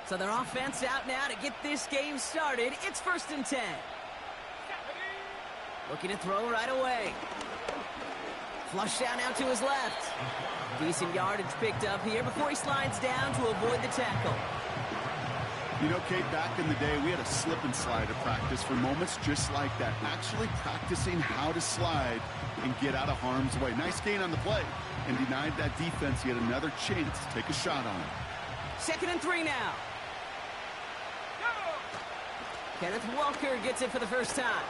So their offense out now to get this game started. It's 1st and 10. Looking to throw right away. Flush down out to his left. Decent yardage picked up here before he slides down to avoid the tackle. You know, Kate, back in the day, we had a slip and slide at practice for moments just like that. Actually practicing how to slide and get out of harm's way. Nice gain on the play, and denied that defense yet another chance to take a shot on it. 2nd and 3 now. Kenneth Walker gets it for the first time.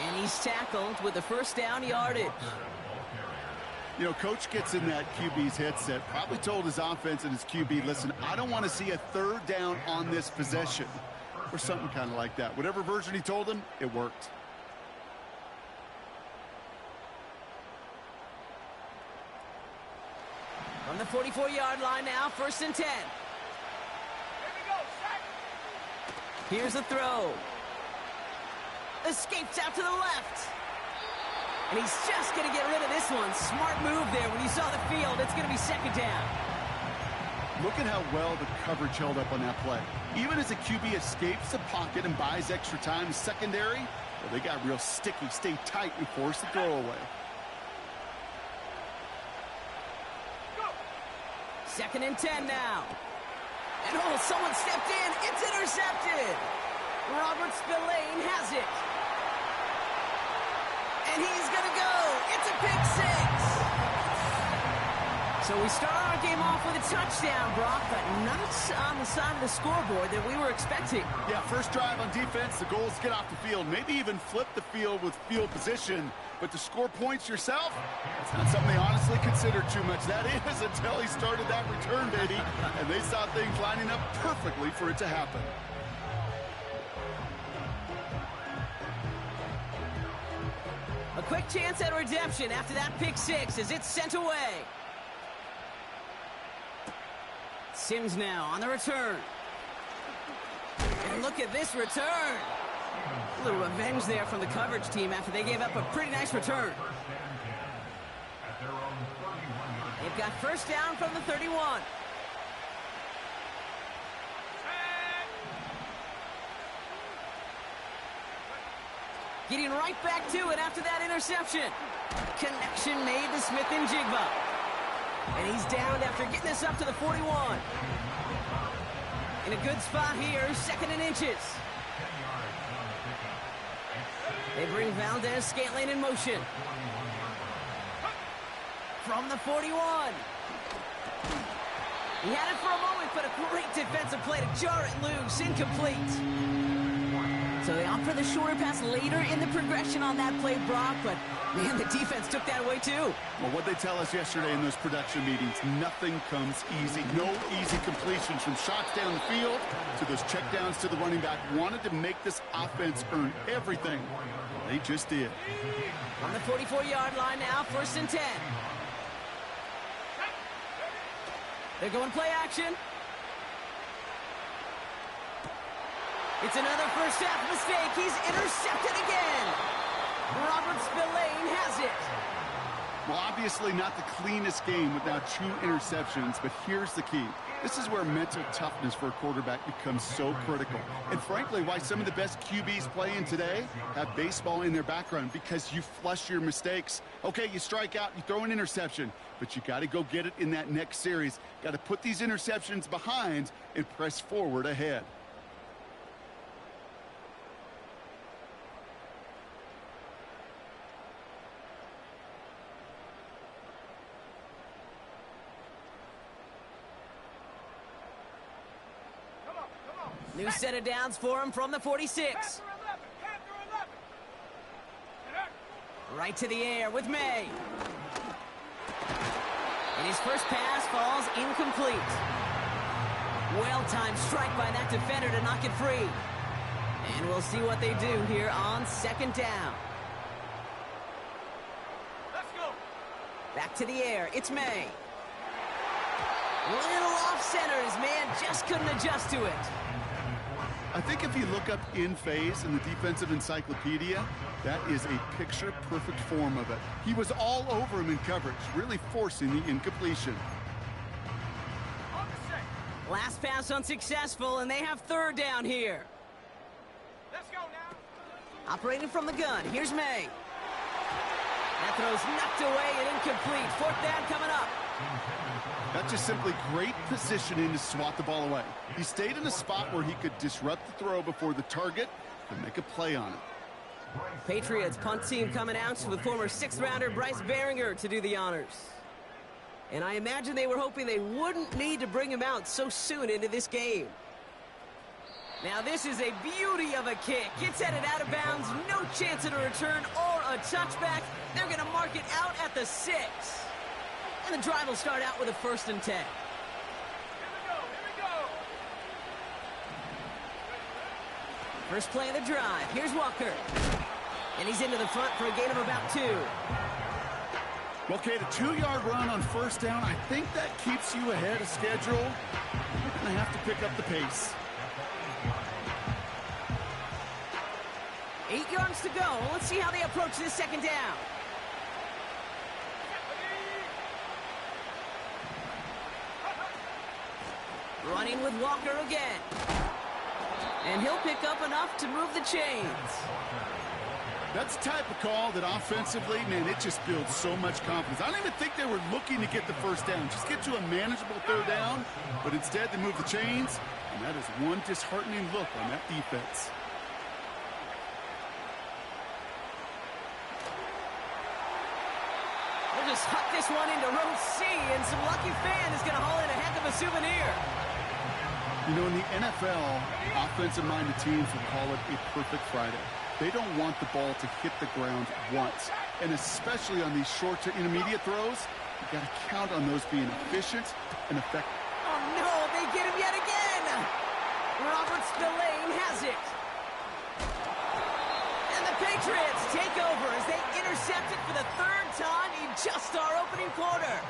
And he's tackled with the first down yardage. You know, coach gets in that QB's headset, probably told his offense and his QB, listen, I don't want to see a 3rd down on this possession. Or something kind of like that. Whatever version he told him, it worked. From the 44-yard line now, 1st and 10. Here's the throw. Escapes out to the left. And he's just going to get rid of this one. Smart move there when you saw the field. It's going to be 2nd down. Look at how well the coverage held up on that play. Even as the QB escapes the pocket and buys extra time, secondary, well, they got real sticky. Stay tight and force the throw away. 2nd and 10 now. And oh, someone stepped in. It's intercepted. Robert Spillane has it. And he's going to go. It's a pick 6. So we start our game off with a touchdown, Brock, but not on the side of the scoreboard that we were expecting. Yeah, first drive on defense, the goal is to get off the field, maybe even flip the field with field position. But to score points yourself, it's not something they honestly consider too much. That is until he started that return, baby, and they saw things lining up perfectly for it to happen. A quick chance at redemption after that pick 6 as it's sent away. Sims now on the return. And look at this return. A little revenge there from the coverage team after they gave up a pretty nice return. They've got first down from the 31. Getting right back to it after that interception. Connection made to Smith and Jigba. And he's downed after getting this up to the 41. In a good spot here, 2nd and inches. They bring Valdez-Scantling in motion. From the 41. He had it for a moment, but a great defensive play to jar it loose. Incomplete. So they opt for the shorter pass later in the progression on that play, Brock, but man, the defense took that away too. Well, what they tell us yesterday in those production meetings, nothing comes easy. No easy completions from shots down the field to those checkdowns to the running back. Wanted to make this offense earn everything. They just did. On the 44-yard line now, 1st and 10. They're going play action. It's another first half mistake. He's intercepted again. Robert Spillane has it. Well, obviously not the cleanest game with now 2 interceptions, but here's the key. This is where mental toughness for a quarterback becomes so critical. And frankly, why some of the best QBs playing today have baseball in their background, because you flush your mistakes. Okay, you strike out, you throw an interception, but you got to go get it in that next series. Got to put these interceptions behind and press forward ahead. New set of downs for him from the 46. Right to the air with May. And his first pass falls incomplete. Well-timed strike by that defender to knock it free. And we'll see what they do here on 2nd down. Let's go. Back to the air. It's May. Little off center. His man just couldn't adjust to it. I think if you look up in phase in the defensive encyclopedia, that is a picture-perfect form of it. He was all over him in coverage, really forcing the incompletion. Last pass unsuccessful, and they have third down here. Let's go now. Operating from the gun, here's May. That throw's knocked away and incomplete. Fourth down coming up. That's just simply great positioning to swat the ball away. He stayed in a spot where he could disrupt the throw before the target and make a play on it. Patriots punt team coming out with former 6th-rounder Bryce Behringer to do the honors. And I imagine they were hoping they wouldn't need to bring him out so soon into this game. Now this is a beauty of a kick. It's headed out of bounds, no chance at a return or a touchback. They're going to mark it out at the 6. And the drive will start out with a 1st and 10. Here we go. First play of the drive. Here's Walker. And he's into the front for a gain of about 2. Well, Kate, a 2-yard run on 1st down, I think that keeps you ahead of schedule. You're going to have to pick up the pace. 8 yards to go. Let's see how they approach this 2nd down. Running with Walker again. And he'll pick up enough to move the chains. That's the type of call that offensively, man, it just builds so much confidence. I don't even think they were looking to get the 1st down. Just get to a manageable 3rd down. But instead, they move the chains. And that is one disheartening look on that defense. They'll just huck this one into row C, and some lucky fan is going to haul in a heck of a souvenir. You know, in the NFL, offensive-minded teams will call it a perfect Friday. They don't want the ball to hit the ground once. And especially on these short to intermediate throws, you got to count on those being efficient and effective. Oh, no, they get him yet again. Robert Spillane has it. And the Patriots take over as they intercept it for the 3rd time in just our opening quarter.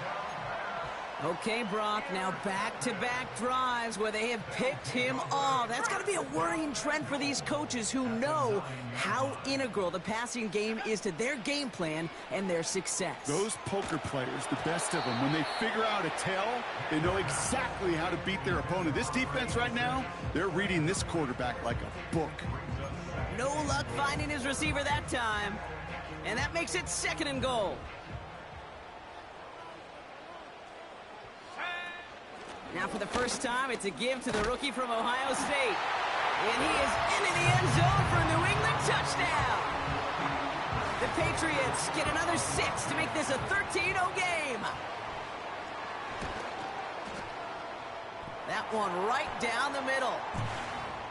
Okay, Brock, now back-to-back drives where they have picked him off. That's got to be a worrying trend for these coaches who know how integral the passing game is to their game plan and their success. Those poker players, the best of them, when they figure out a tell, they know exactly how to beat their opponent. This defense right now, they're reading this quarterback like a book. No luck finding his receiver that time. And that makes it 2nd and goal. Now for the first time, it's a give to the rookie from Ohio State. And he is into the end zone for a New England touchdown. The Patriots get another 6 to make this a 13-0 game. That one right down the middle.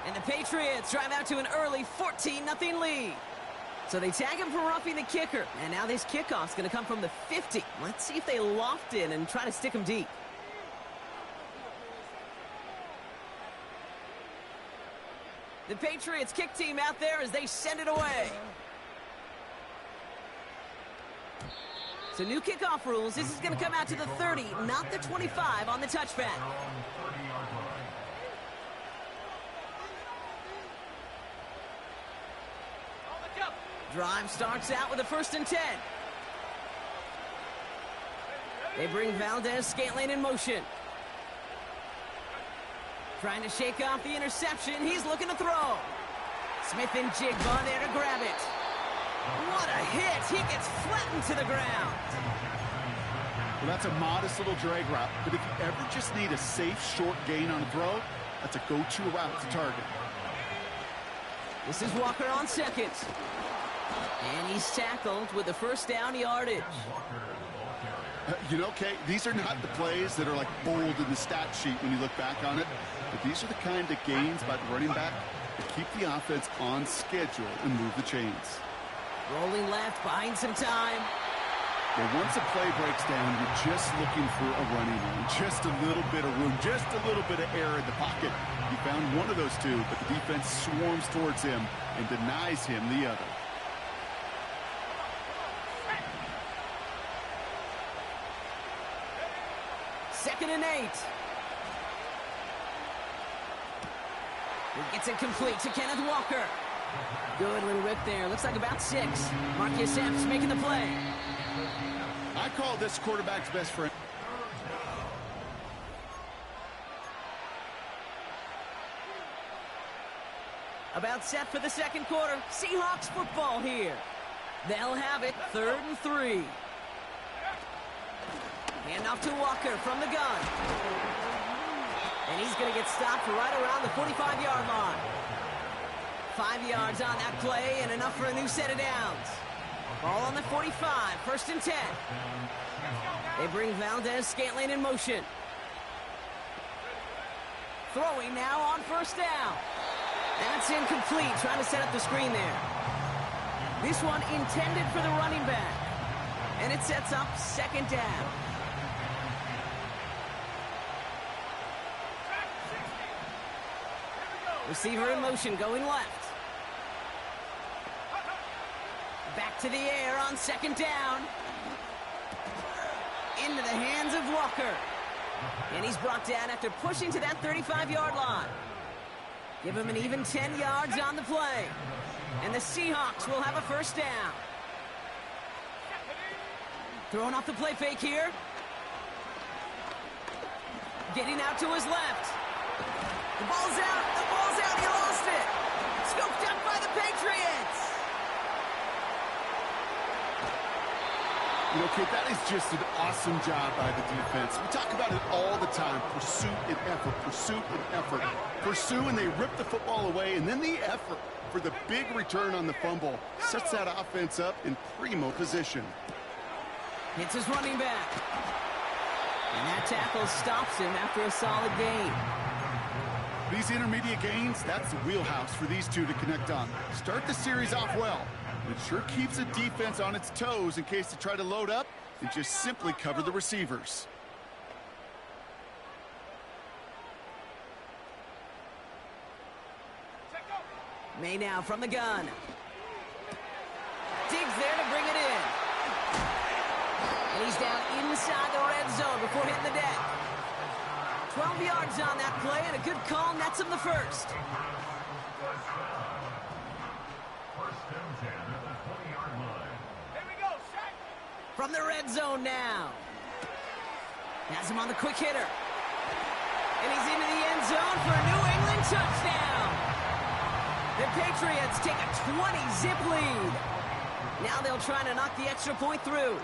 And the Patriots drive out to an early 14-0 lead. So they tag him for roughing the kicker. And now this kickoff's going to come from the 50. Let's see if they loft in and try to stick him deep. The Patriots kick team out there as they send it away. So new kickoff rules. This is going to come out to the 30, not the 25 on the touchback. Drive starts out with a 1st and 10. They bring Valdez-Scantling in motion. Trying to shake off the interception. He's looking to throw. Smith and Jigba there to grab it. What a hit. He gets flattened to the ground. Well, that's a modest little drag route. But if you ever just need a safe, short gain on a throw, that's a go-to route to target. This is Walker on 2nd. And he's tackled with the 1st down yardage. You know, Kate, these are not the plays that are like bold in the stat sheet when you look back on it. But these are the kind of gains by the running back that keep the offense on schedule and move the chains. Rolling left, buying some time. Well, once a play breaks down, you're just looking for a running room. Just a little bit of room, just a little bit of air in the pocket. He found one of those two, but the defense swarms towards him and denies him the other. Second and 8. He gets it complete to Kenneth Walker. Good little rip there. Looks like about 6. Marcus Epps making the play. I call this quarterback's best friend. About set for the second quarter. Seahawks football here. They'll have it 3rd and 3. Hand off to Walker from the gun. And he's going to get stopped right around the 45-yard line. 5 yards on that play and enough for a new set of downs. Ball on the 45, 1st and 10. They bring Valdez-Scantling in motion. Throwing now on 1st down. That's incomplete, trying to set up the screen there. This one intended for the running back. And it sets up 2nd down. Receiver in motion, going left. Back to the air on 2nd down. Into the hands of Walker. And he's brought down after pushing to that 35-yard line. Give him an even 10 yards on the play. And the Seahawks will have a 1st down. Throwing off the play fake here. Getting out to his left. The ball's out. The ball's out. He lost it. Scooped up by the Patriots. You know, kid, that is just an awesome job by the defense. We talk about it all the time. Pursuit and effort, pursuit and effort. Pursue, and they rip the football away, and then the effort for the big return on the fumble sets that offense up in primo position. Hits his running back. And that tackle stops him after a solid gain. These intermediate gains, that's the wheelhouse for these two to connect on. Start the series off well. It sure keeps the defense on its toes in case they try to load up and just simply cover the receivers. May now from the gun. Diggs there to bring it in. And he's down inside the red zone before hitting the deck. 12 yards on that play, and a good call nets him the 1st. From the red zone now. Has him on the quick hitter. And he's into the end zone for a New England touchdown. The Patriots take a 20-zip lead. Now they'll try to knock the extra point through.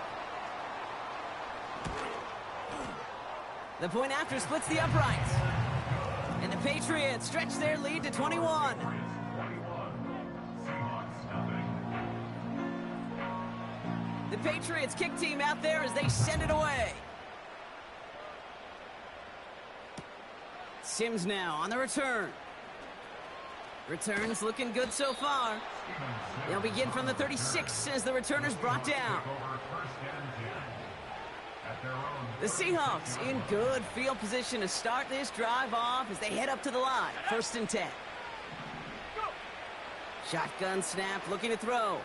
The point after splits the uprights. And the Patriots stretch their lead to 21. The Patriots kick team out there as they send it away. Sims now on the return. Returns looking good so far. They'll begin from the 36 as the returner's brought down. The Seahawks in good field position to start this drive off as they head up to the line. 1st and 10. Shotgun snap, looking to throw.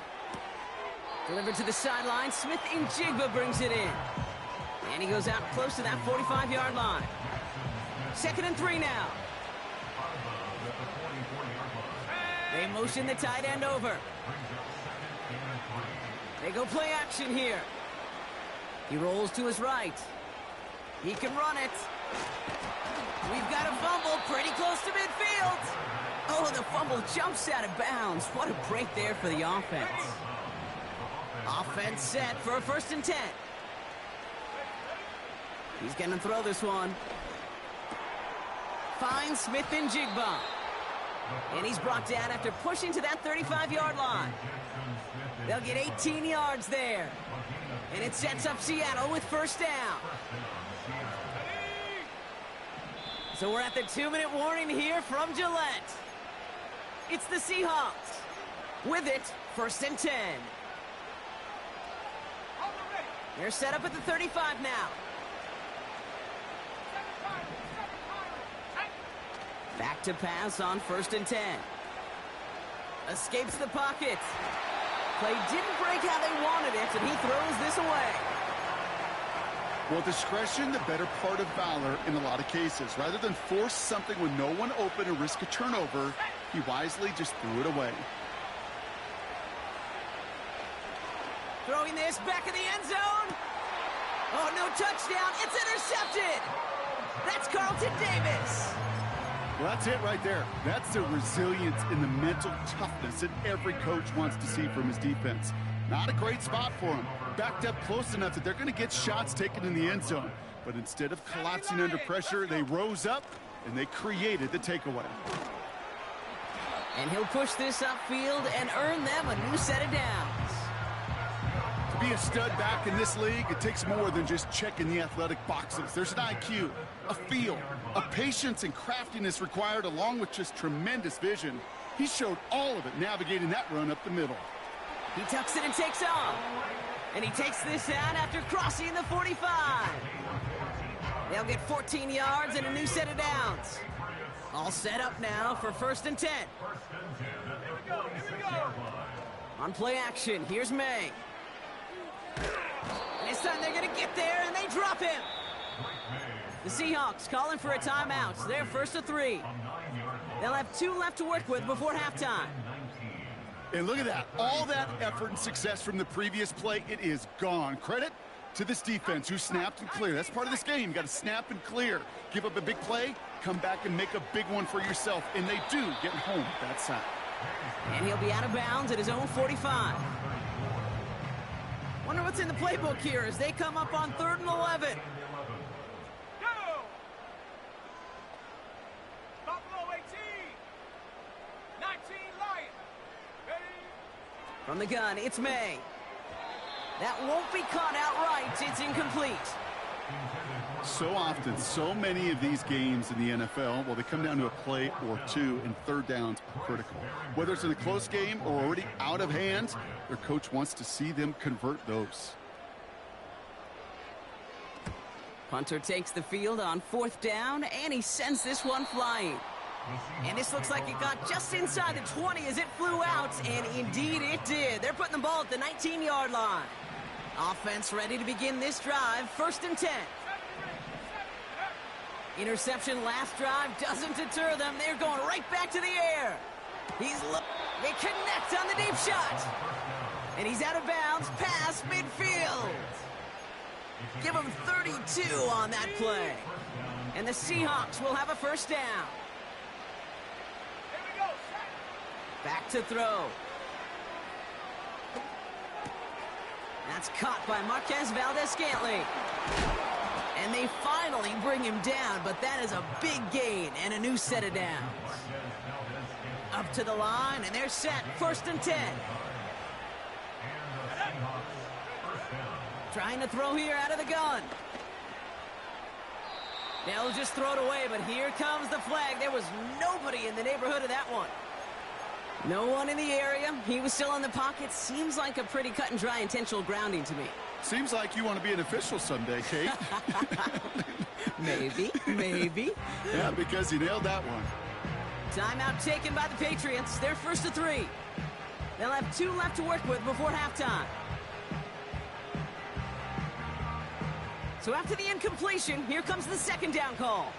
Delivered to the sideline. Smith-Njigba brings it in. And he goes out close to that 45-yard line. 2nd and 3 now. They motion the tight end over. They go play action here. He rolls to his right. He can run it. We've got a fumble pretty close to midfield. Oh, the fumble jumps out of bounds. What a break there for the offense. Offense set for a 1st and 10. He's going to throw this one. Finds Smith-Njigba. And he's brought down after pushing to that 35-yard line. They'll get 18 yards there. And it sets up Seattle with 1st down. So we're at the 2-minute warning here from Gillette. It's the Seahawks. With it, 1st and 10. They're set up at the 35 now. Back to pass on 1st and 10. Escapes the pocket. Play didn't break how they wanted it, and he throws this away. Well, discretion, the better part of valor in a lot of cases. Rather than force something with no one open and risk a turnover, he wisely just threw it away. Throwing this back in the end zone. Oh, no touchdown. It's intercepted. That's Carlton Davis. Well, that's it right there. That's the resilience and the mental toughness that every coach wants to see from his defense. Not a great spot for him. Backed up close enough that they're going to get shots taken in the end zone. But instead of collapsing under pressure, they rose up and they created the takeaway. And he'll push this upfield and earn them a new set of downs. To be a stud back in this league, it takes more than just checking the athletic boxes. There's an IQ, a feel, a patience and craftiness required, along with just tremendous vision. He showed all of it navigating that run up the middle. He tucks it and takes off. And he takes this out after crossing the 45. They'll get 14 yards and a new set of downs. All set up now for 1st and 10. Here we go, here we go. On play action, here's May. And this time they're going to get there, and they drop him. The Seahawks calling for a timeout. They're 1st and 3. They'll have 2 left to work with before halftime. And look at that. All that effort and success from the previous play, it is gone. Credit to this defense who snapped and cleared. That's part of this game. You got to snap and clear. Give up a big play, come back and make a big one for yourself. And they do get home that side. And he'll be out of bounds at his own 45. Wonder what's in the playbook here as they come up on 3rd and 11. Go! Buffalo 18. 19 Lions. Ready? From the gun, it's May. That won't be caught outright. It's incomplete. So often, so many of these games in the NFL, well, they come down to a play or two, and 3rd downs are critical. Whether it's in a close game or already out of hand, their coach wants to see them convert those. Punter takes the field on 4th down, and he sends this one flying. And this looks like it got just inside the 20 as it flew out, and indeed it did. They're putting the ball at the 19-yard line. Offense ready to begin this drive, 1st and 10. Interception last drive doesn't deter them. They're going right back to the air. They connect on the deep shot. And he's out of bounds past midfield. Give him 32 on that play. And the Seahawks will have a 1st down. Back to throw. That's caught by Marquez Valdez-Scantling. And they finally bring him down, but that is a big gain and a new set of downs. Up to the line, and they're set. 1st and 10. Trying to throw here out of the gun. They'll just throw it away, but here comes the flag. There was nobody in the neighborhood of that one. No one in the area. He was still in the pocket. Seems like a pretty cut and dry intentional grounding to me. Seems like you want to be an official someday, Kate. Maybe. Yeah, because he nailed that one. Timeout taken by the Patriots. They're 1st and 3. They'll have 2 left to work with before halftime. So after the incompletion, here comes the 2nd down call.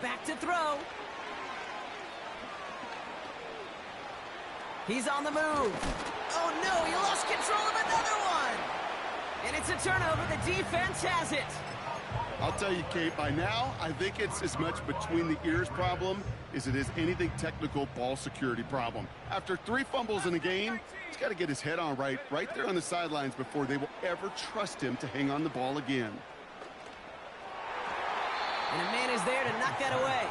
Back to throw. He's on the move. Oh no, he lost control of another one. And it's a turnover. The defense has it. I'll tell you, Kate, by now, I think it's as much between the ears problem as it is anything technical ball security problem. After 3 fumbles in a game, he's got to get his head on right there on the sidelines before they will ever trust him to hang on the ball again. And a man is there to knock that away.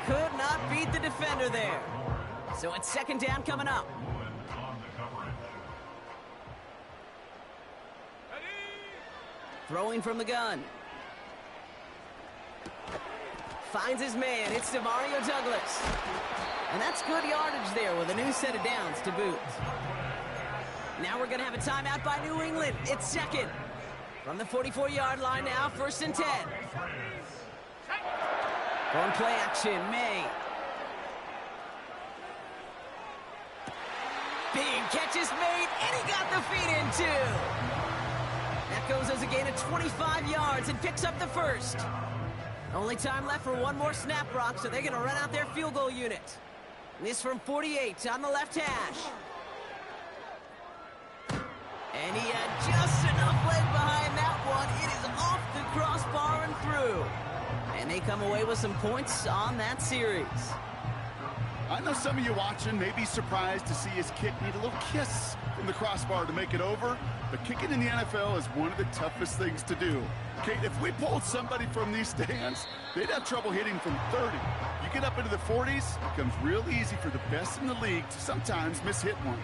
Could not beat the defender there. So it's 2nd down coming up. Throwing from the gun. Finds his man. It's Demario Douglas. And that's good yardage there with a new set of downs to boot. Now we're going to have a timeout by New England. It's 2nd. From the 44-yard line now, 1st and 10. On play action, May. Big catch is made, and he got the feet in too. That goes as a gain of 25 yards and picks up the 1st. Only time left for one more snap, Brock, so they're going to run out their field goal unit. This from 48 on the left hash. And he had just enough leg by may come away with some points on that series. I know some of you watching may be surprised to see his kick need a little kiss from the crossbar to make it over, but kicking in the NFL is one of the toughest things to do. Kate, if we pulled somebody from these stands, they'd have trouble hitting from 30. You get up into the 40s, it becomes real easy for the best in the league to sometimes miss-hit one.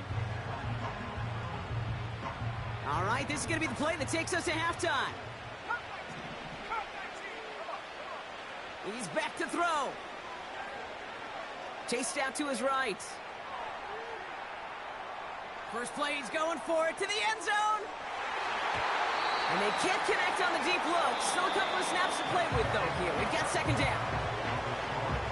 All right, this is going to be the play that takes us to halftime. He's back to throw. Chased out to his right. First play, he's going for it to the end zone. And they can't connect on the deep look. Still a couple of snaps to play with, though, here. We've got second down.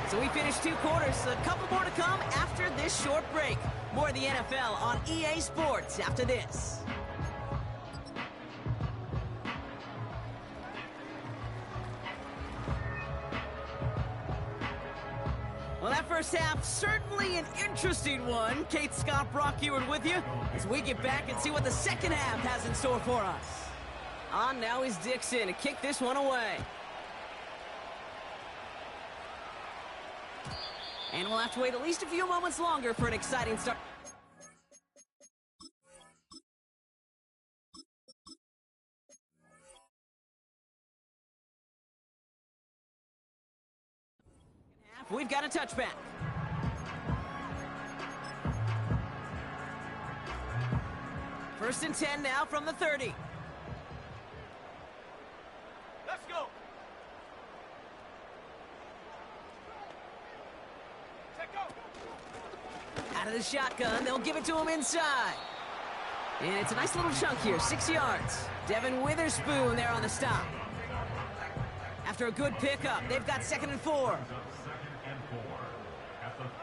So we finished 2 quarters. A couple more to come after this short break. More of the NFL on EA Sports after this. Well, that first half, certainly an interesting one. Kate, Scott, Brock Ewart with you as we get back and see what the second half has in store for us. On now is Dixon to kick this one away. And we'll have to wait at least a few moments longer for an exciting start. We've got a touchback. First and 10 now from the 30. Let's go. Take go. Out of the shotgun, they'll give it to him inside. And it's a nice little chunk here, 6 yards. Devin Witherspoon there on the stop. After a good pickup, they've got 2nd and 4.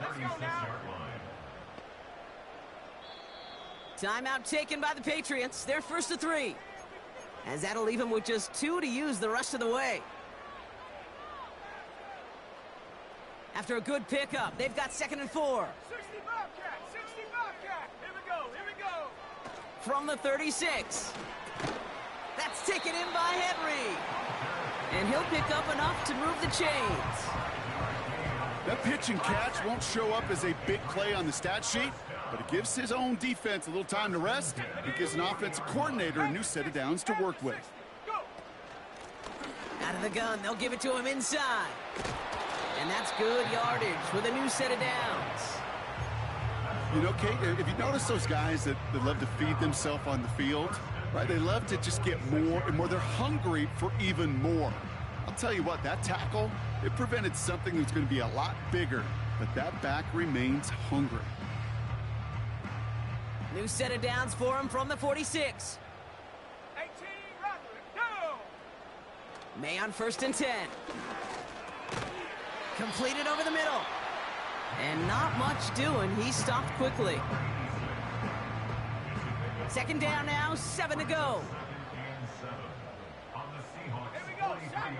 Let's go now. Timeout taken by the Patriots. They're 1st to 3. As that'll leave them with just 2 to use the rest of the way. After a good pickup, they've got 2nd and 4. 60 Bobcat, 60 Bobcat. Here we go. From the 36. That's taken in by Henry. And he'll pick up enough to move the chains. That pitch and catch won't show up as a big play on the stat sheet, but it gives his own defense a little time to rest. It gives an offensive coordinator a new set of downs to work with. Go. Out of the gun, they'll give it to him inside. And that's good yardage with a new set of downs. You know, Kate, if you notice those guys that love to feed themselves on the field, right? They love to just get more and more. They're hungry for even more. I'll tell you what, that tackle, it prevented something that's going to be a lot bigger, but that back remains hungry. New set of downs for him from the 46. 18, go. May on 1st and 10. Completed over the middle. And not much doing. He stopped quickly. 2nd down now, 7 to go. Here we go, shot.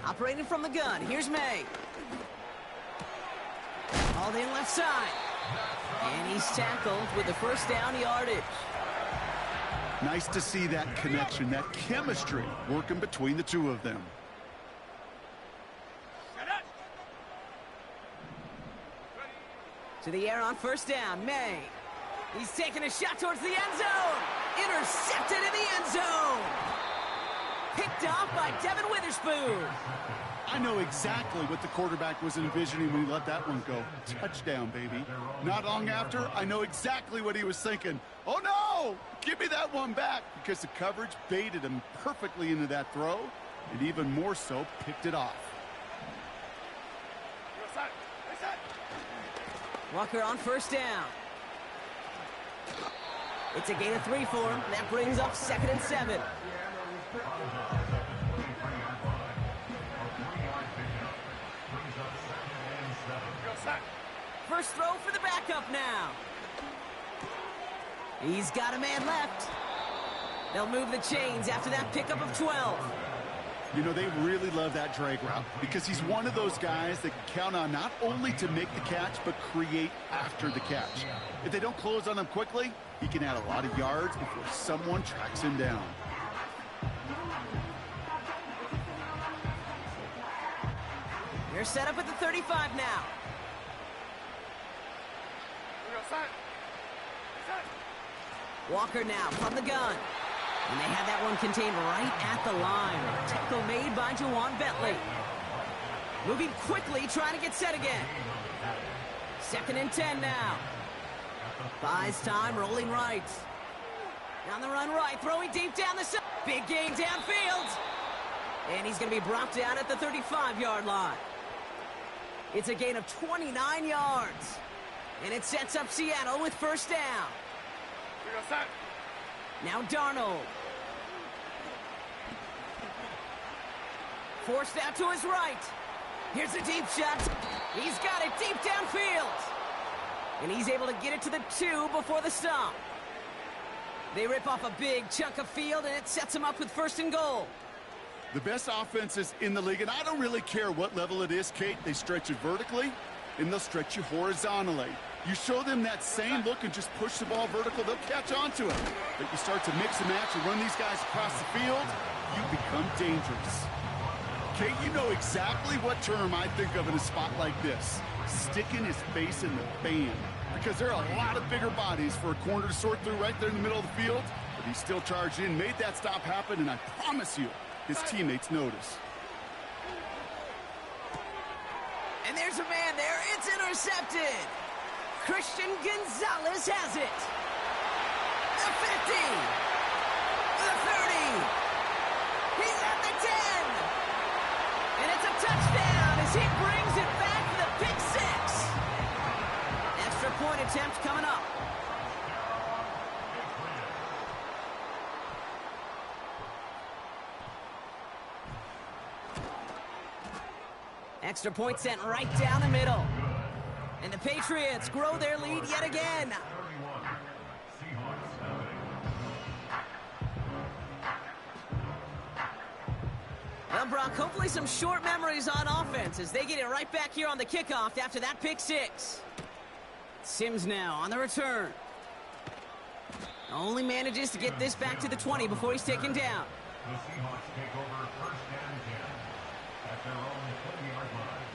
Operating from the gun, here's May. Hauled in left side. And he's tackled with the 1st down yardage. Nice to see that connection, that chemistry working between the two of them. Set it. To the air on 1st down, May. He's taking a shot towards the end zone. Intercepted in the end zone. Picked off by Devin Witherspoon. I know exactly what the quarterback was envisioning when he let that one go. Touchdown, baby. Not long after, I know exactly what he was thinking. Oh, no! Give me that one back, because the coverage baited him perfectly into that throw, and even more so, picked it off. Walker on 1st down. It's a gain of 3 for him. That brings up 2nd and 7. First throw for the backup now. He's got a man left. They'll move the chains after that pickup of 12. You know, they really love that drag route because he's one of those guys that can count on not only to make the catch, but create after the catch. If they don't close on him quickly, he can add a lot of yards before someone tracks him down. They're set up at the 35 now. Walker now from the gun. And they had that one contained right at the line. Tackle made by Jawan Bentley. Moving quickly, trying to get set again. 2nd and 10 now. Buys time, rolling right. On the run right, throwing deep down the side. Big gain downfield. And he's going to be brought down at the 35-yard line. It's a gain of 29 yards. And it sets up Seattle with 1st down. Now Darnold. Forced out to his right. Here's a deep shot. He's got it deep downfield. And he's able to get it to the 2 before the stop. They rip off a big chunk of field, and it sets them up with 1st and goal. The best offenses in the league, and I don't really care what level it is, Kate. They stretch you vertically, and they'll stretch you horizontally. You show them that same look and just push the ball vertical, they'll catch on to it. But you start to mix and match and run these guys across the field, you become dangerous. Kate, you know exactly what term I think of in a spot like this. Sticking his face in the band. Because there are a lot of bigger bodies for a corner to sort through right there in the middle of the field. But he still charged in, made that stop happen, and I promise you, his teammates notice. And there's a man there. It's intercepted. Christian Gonzalez has it. The 50. The 30. He's at the 10. And it's a touchdown as he brings it back for the pick 6. Extra point attempt coming up. Extra point sent right down the middle. And the Patriots grow their lead yet again. Well, Brock, hopefully some short memories on offense as they get it right back here on the kickoff after that pick 6. Sims now on the return. Only manages to get this back to the 20 before he's taken down. The Seahawks take over 1st and 10 at their own 20-yard line.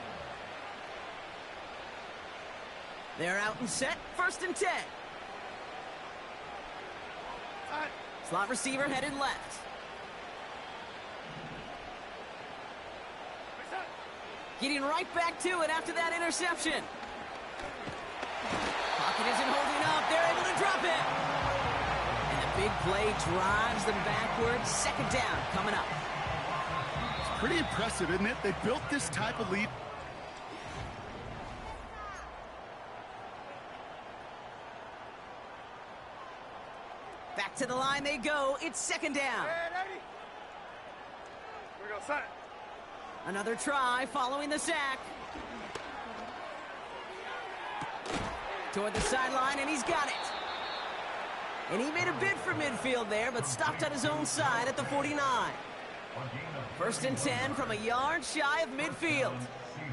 They're out and set. 1st and 10. Slot receiver headed left. Getting right back to it after that interception. Pocket isn't holding up. They're able to drop it. And the big play drives them backwards. 2nd down coming up. It's pretty impressive, isn't it? They built this type of lead. Back to the line they go. It's 2nd down. Here we go, son. Another try following the sack. Toward the sideline, and he's got it. And he made a bid for midfield there, but stopped on his own side at the 49. 1st and 10 from a yard shy of midfield. Here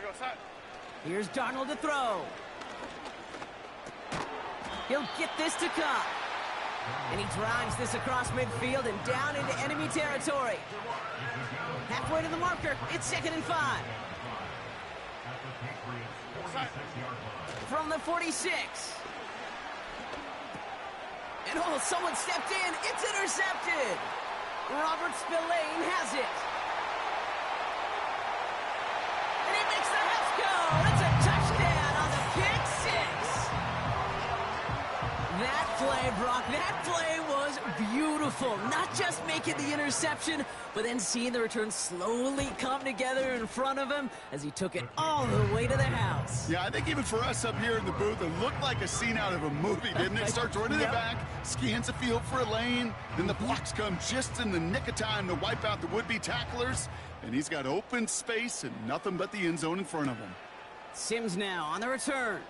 we go, son. Here's Darnold to throw. He'll get this to come. And he drives this across midfield and down into enemy territory. Halfway to the marker, it's 2nd and 5. From the 46. And oh, someone stepped in. It's intercepted. Robert Spillane has it. And he makes the Hets go. It's a touchdown on the pick 6. That play, Brock, that play was beautiful. Not just making the interception, but then seeing the return slowly come together in front of him as he took it all the way to the house. Yeah, I think even for us up here in the booth, it looked like a scene out of a movie, didn't it? Starts running Yep. it back, scans the field for a lane, then the blocks come just in the nick of time to wipe out the would-be tacklers, and he's got open space and nothing but the end zone in front of him. Sims now on the return.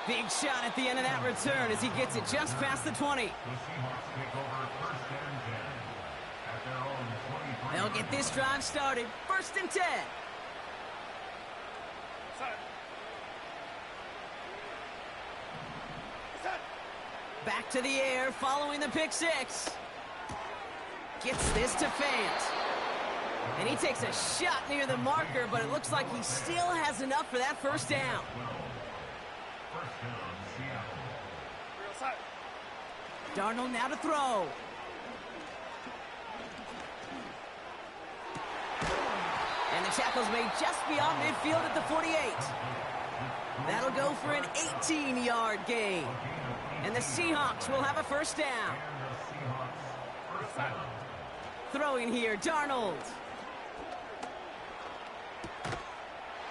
Big shot at the end of that return as he gets it just past the 20. The Seahawks take over 1st and 10 at their own 23. They'll get this drive started. 1st and 10. Son. Son. Back to the air following the pick 6. Gets this to Fant. And he takes a shot near the marker, but it looks like he still has enough for that first down. First down, Seattle. Darnold now to throw. And the tackle's made just beyond midfield at the 48. That'll go for an 18-yard gain. And the Seahawks will have a first down. Throwing here, Darnold.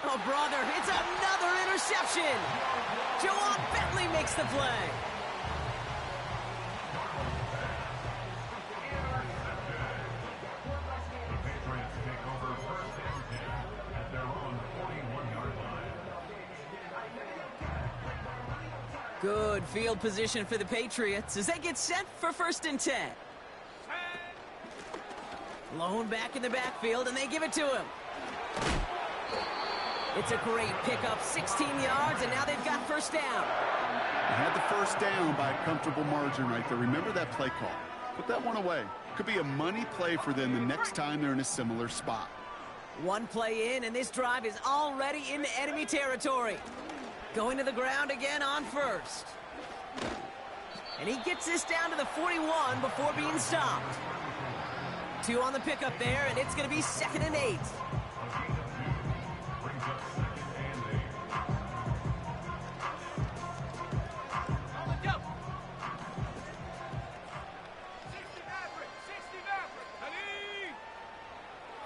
Oh, brother, it's another interception. Jawan Bentley makes the play. The Patriots take over first and 10 at their own 41-yard line. Good field position for the Patriots as they get set for first and 10. Lone back in the backfield, and they give it to him. It's a great pickup, 16 yards, and now they've got first down. They had the first down by a comfortable margin right there. Remember that play call. Put that one away. Could be a money play for them the next time they're in a similar spot. One play in, and this drive is already into enemy territory. Going to the ground again on first. And he gets this down to the 41 before being stopped. 2 on the pickup there, and it's going to be 2nd and 8.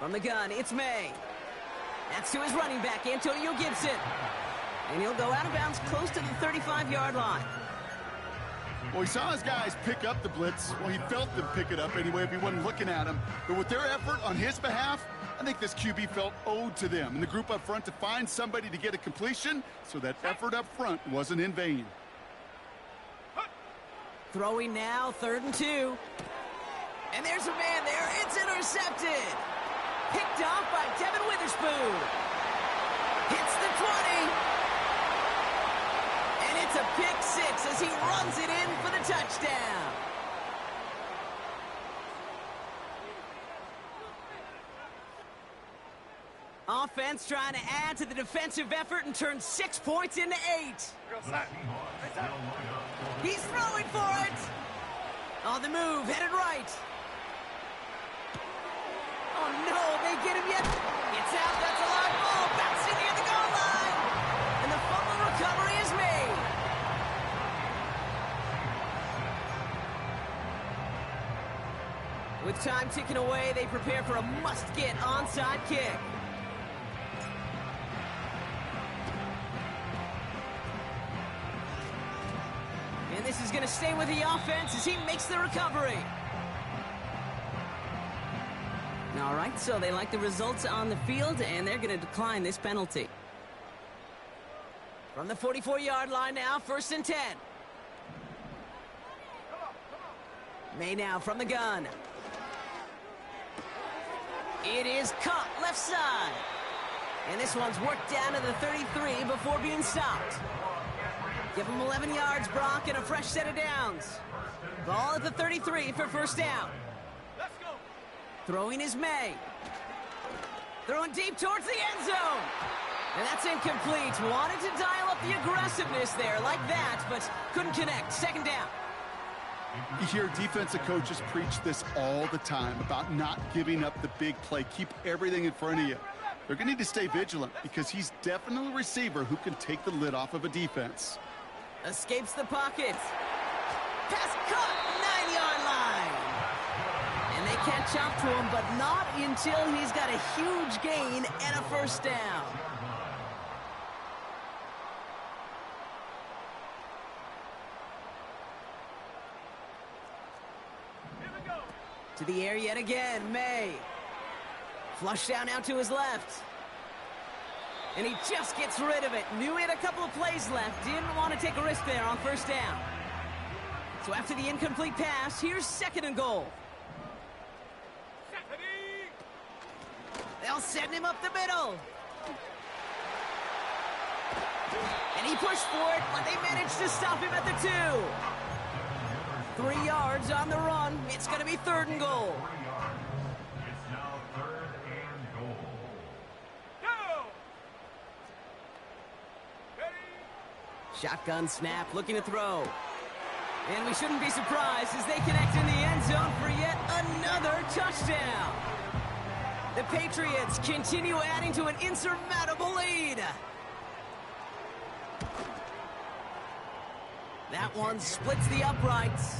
From the gun, it's May. That's to his running back, Antonio Gibson. And he'll go out of bounds close to the 35-yard line. Well, he saw his guys pick up the blitz. Well, he felt them pick it up anyway if he wasn't looking at him. But with their effort on his behalf, I think this QB felt owed to them and the group up front to find somebody to get a completion, so that effort up front wasn't in vain. Throwing now, 3rd and 2. And there's a man there. It's intercepted. Picked off by Devin Witherspoon. Hits the 20. And it's a pick 6 as he runs it in for the touchdown. Offense trying to add to the defensive effort and turn 6 points into 8. He's throwing for it. On the move, headed right. Oh, no, they get him yet. It's out, that's a live ball, bouncing near the goal line. And the fumble recovery is made. With time ticking away, they prepare for a must-get onside kick. And this is going to stay with the offense as he makes the recovery. All right, so they like the results on the field, and they're going to decline this penalty. From the 44-yard line now, 1st and 10. May now from the gun. It is caught left side. And this one's worked down to the 33 before being stopped. Give him 11 yards, Brock, and a fresh set of downs. Ball at the 33 for first down. Throwing is May. Throwing deep towards the end zone. And that's incomplete. Wanted to dial up the aggressiveness there like that, but couldn't connect. 2nd down. You hear defensive coaches preach this all the time about not giving up the big play. Keep everything in front of you. They're going to need to stay vigilant because he's definitely a receiver who can take the lid off of a defense. Escapes the pocket. Pass caught, 9-yard line. And they catch up to him, but not until he's got a huge gain and a first down. To the air yet again, May. Flush down out to his left. And he just gets rid of it. Knew he had a couple of plays left. Didn't want to take a risk there on first down. So after the incomplete pass, here's 2nd and goal. They'll send him up the middle. And he pushed for it, but they managed to stop him at the 2. 3 yards on the run. It's going to be 3rd and goal. It's now 3rd and Shotgun snap, looking to throw. And we shouldn't be surprised as they connect in the end zone for yet another touchdown. The Patriots continue adding to an insurmountable lead. That one splits the uprights.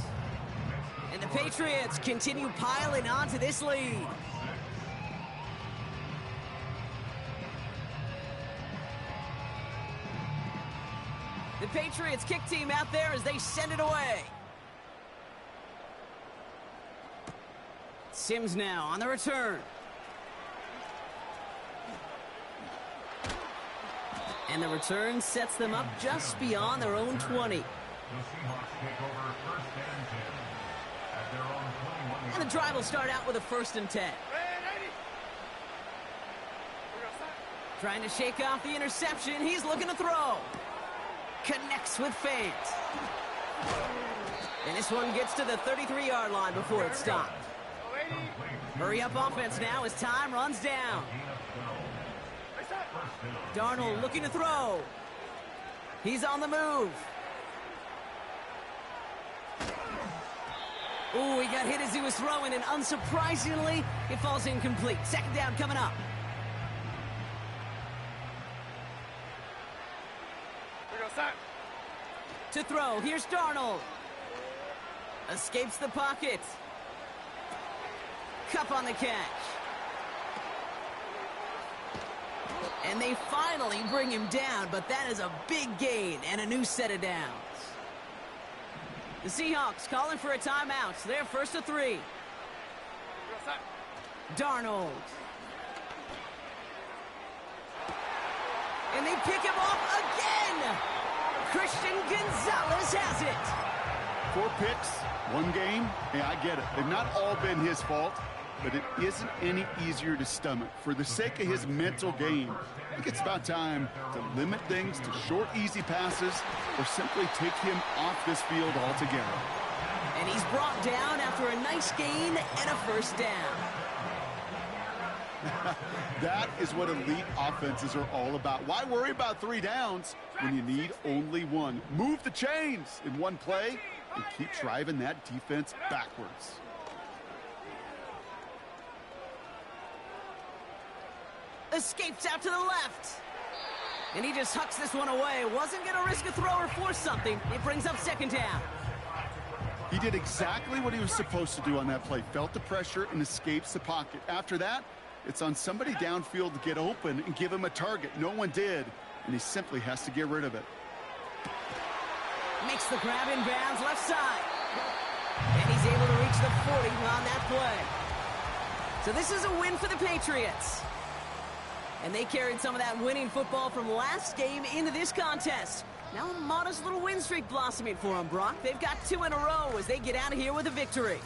And the Patriots continue piling onto this lead. The Patriots kick team out there as they send it away. Sims now on the return. And the return sets them up just beyond their own 20. The Seahawks take over first and 10 at their own 21. And the drive will start out with a 1st and 10. Trying to shake off the interception. He's looking to throw. Connects with Fant. And this one gets to the 33-yard line before it's stopped. Hurry up offense now as time runs down. Darnold looking to throw. He's on the move. Ooh, he got hit as he was throwing, and unsurprisingly, it falls incomplete. 2nd down coming up. To throw, here's Darnold. Escapes the pocket. Cup on the catch. And they finally bring him down, but that is a big gain and a new set of downs. The Seahawks calling for a timeout. So they're 1st and 3. Darnold. And they pick him off again. Christian Gonzalez has it. 4 picks, 1 game. Hey, I get it. They've not all been his fault, but it isn't any easier to stomach. For the sake of his mental game, I think it's about time to limit things to short, easy passes or simply take him off this field altogether. And he's brought down after a nice gain and a 1st down. That is what elite offenses are all about. Why worry about 3 downs when you need only 1? Move the chains in 1 play and keep driving that defense backwards. Escapes out to the left. And he just hucks this one away. Wasn't going to risk a throw or force something. It brings up 2nd down. He did exactly what he was supposed to do on that play. Felt the pressure and escapes the pocket. After that, it's on somebody downfield to get open and give him a target. No one did, and he simply has to get rid of it. Makes the grab in bounds left side. And he's able to reach the 40 on that play. So this is a win for the Patriots. And they carried some of that winning football from last game into this contest. Now a modest little win streak blossoming for them, Brock. They've got 2 in a row as they get out of here with a victory.